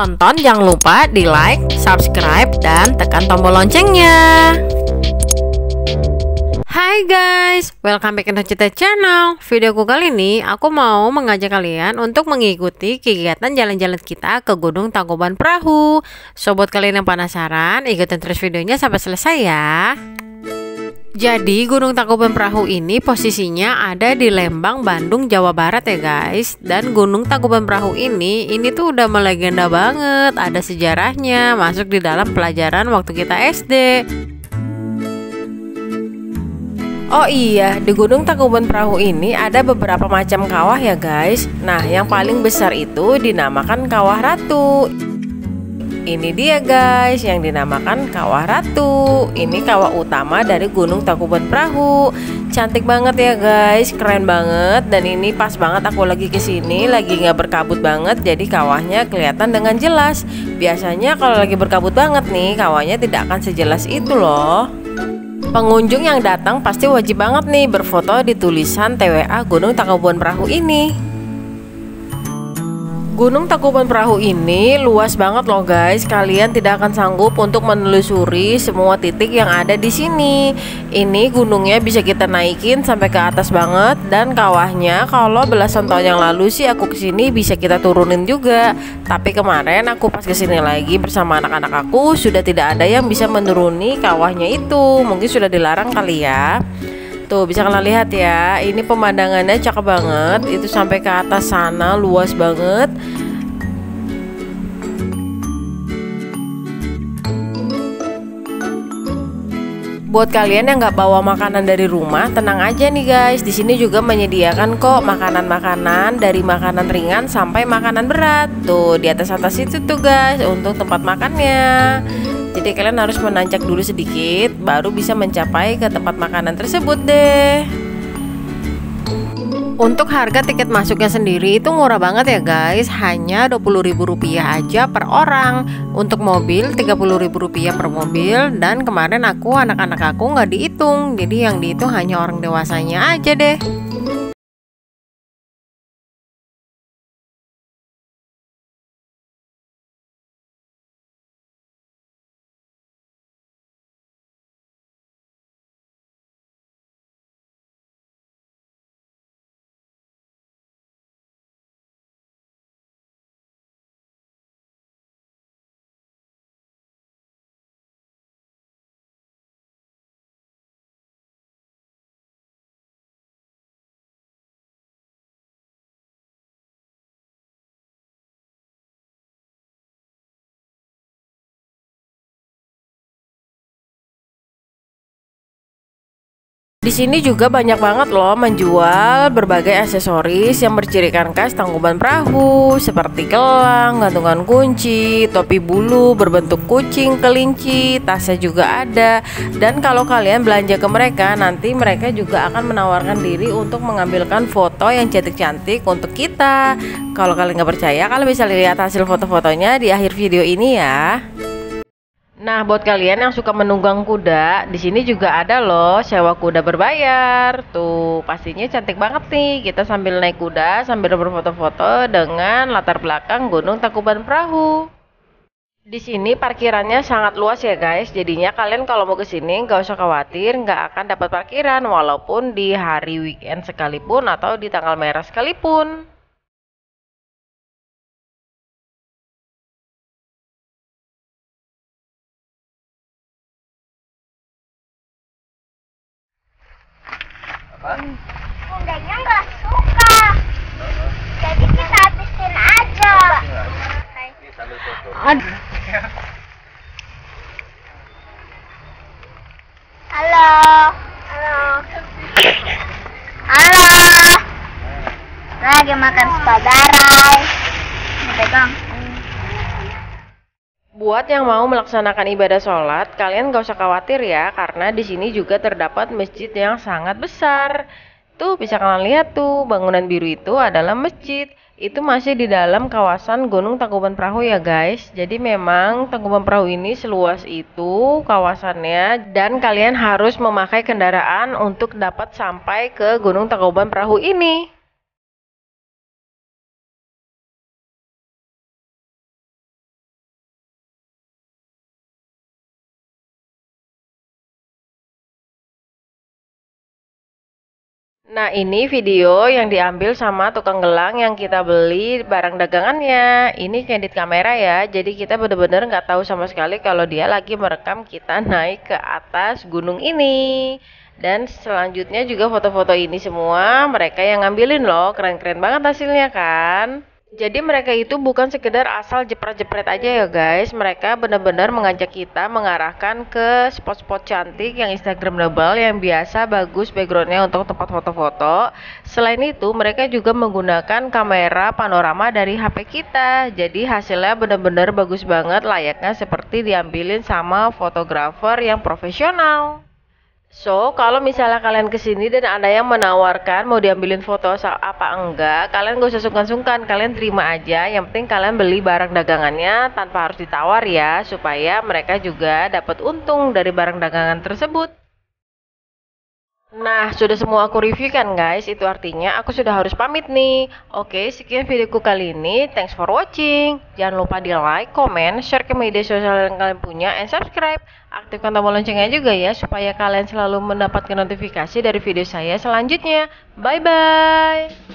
nonton jangan lupa di like, subscribe, dan tekan tombol loncengnya. Hai guys, welcome back to Cita Channel. Videoku kali ini aku mau mengajak kalian untuk mengikuti kegiatan jalan-jalan kita ke Gunung Tangkuban Perahu. So buat kalian yang penasaran, ikutin terus videonya sampai selesai ya. Jadi Gunung Tangkuban Perahu ini posisinya ada di Lembang, Bandung, Jawa Barat ya guys. Dan Gunung Tangkuban Perahu ini tuh udah melegenda banget, ada sejarahnya, masuk di dalam pelajaran waktu kita SD. Oh iya, di Gunung Tangkuban Perahu ini ada beberapa macam kawah ya guys. Nah, yang paling besar itu dinamakan Kawah Ratu. Ini dia guys, yang dinamakan Kawah Ratu. Ini kawah utama dari Gunung Tangkuban Perahu. Cantik banget ya guys, keren banget. Dan ini pas banget aku lagi kesini, lagi nggak berkabut banget, jadi kawahnya kelihatan dengan jelas. Biasanya kalau lagi berkabut banget nih, kawahnya tidak akan sejelas itu loh. Pengunjung yang datang pasti wajib banget nih berfoto di tulisan TWA Gunung Tangkuban Perahu ini. Gunung Tangkuban Perahu ini luas banget loh guys. Kalian tidak akan sanggup untuk menelusuri semua titik yang ada di sini. Ini gunungnya bisa kita naikin sampai ke atas banget, dan kawahnya kalau belasan tahun yang lalu sih aku kesini bisa kita turunin juga. Tapi kemarin aku pas kesini lagi bersama anak-anak aku, sudah tidak ada yang bisa menuruni kawahnya itu. Mungkin sudah dilarang kali ya. Tuh bisa kalian lihat ya, ini pemandangannya cakep banget. Itu sampai ke atas sana, luas banget. Buat kalian yang nggak bawa makanan dari rumah, tenang aja nih guys. Di sini juga menyediakan kok makanan-makanan, dari makanan ringan sampai makanan berat. Tuh di atas itu tuh guys untuk tempat makannya. Jadi kalian harus menanjak dulu sedikit, baru bisa mencapai ke tempat makanan tersebut deh. Untuk harga tiket masuknya sendiri itu murah banget ya guys, hanya Rp20.000 aja per orang. Untuk mobil Rp30.000 per mobil. Dan kemarin anak-anak aku nggak dihitung, jadi yang dihitung hanya orang dewasanya aja deh. Di sini juga banyak banget loh menjual berbagai aksesoris yang bercirikan khas Tangkuban Perahu, seperti gelang, gantungan kunci, topi bulu berbentuk kucing, kelinci, tasnya juga ada. Dan kalau kalian belanja ke mereka, nanti mereka juga akan menawarkan diri untuk mengambilkan foto yang cantik-cantik untuk kita. Kalau kalian nggak percaya, kalian bisa lihat hasil foto-fotonya di akhir video ini ya. Nah, buat kalian yang suka menunggang kuda, di sini juga ada loh sewa kuda berbayar. Tuh, pastinya cantik banget nih. Kita sambil naik kuda, sambil berfoto-foto dengan latar belakang Gunung Tangkuban Perahu. Di sini parkirannya sangat luas ya guys. Jadinya kalian kalau mau ke sini nggak usah khawatir nggak akan dapat parkiran, walaupun di hari weekend sekalipun atau di tanggal merah sekalipun. Kudanya nggak suka, jadi kita habisin aja. Aduh. Halo, halo, halo. Lagi makan spagarai. Ini pegang. Buat yang mau melaksanakan ibadah sholat, kalian gak usah khawatir ya, karena di sini juga terdapat masjid yang sangat besar. Tuh bisa kalian lihat tuh, bangunan biru itu adalah masjid. Itu masih di dalam kawasan Gunung Tangkuban Perahu ya guys. Jadi memang Tangkuban Perahu ini seluas itu kawasannya, dan kalian harus memakai kendaraan untuk dapat sampai ke Gunung Tangkuban Perahu ini. Nah, ini video yang diambil sama tukang gelang yang kita beli barang dagangannya. Ini candid kamera ya, jadi kita bener-bener nggak tahu sama sekali kalau dia lagi merekam kita naik ke atas gunung ini. Dan selanjutnya juga foto-foto ini semua mereka yang ngambilin loh, keren-keren banget hasilnya kan? Jadi mereka itu bukan sekedar asal jepret-jepret aja ya guys. Mereka benar-benar mengajak kita mengarahkan ke spot-spot cantik yang instagramable yang biasa bagus backgroundnya untuk tempat foto-foto. Selain itu mereka juga menggunakan kamera panorama dari HP kita. Jadi hasilnya benar-benar bagus banget, layaknya seperti diambilin sama fotografer yang profesional. So, kalau misalnya kalian kesini dan ada yang menawarkan mau diambilin foto apa enggak, kalian gak usah sungkan-sungkan, kalian terima aja. Yang penting kalian beli barang dagangannya tanpa harus ditawar ya, supaya mereka juga dapat untung dari barang dagangan tersebut. Nah, sudah semua aku review kan guys, itu artinya aku sudah harus pamit nih. Oke, sekian videoku kali ini. Thanks for watching. Jangan lupa di like, comment, share ke media sosial yang kalian punya, and subscribe. Aktifkan tombol loncengnya juga ya, supaya kalian selalu mendapatkan notifikasi dari video saya selanjutnya. Bye-bye.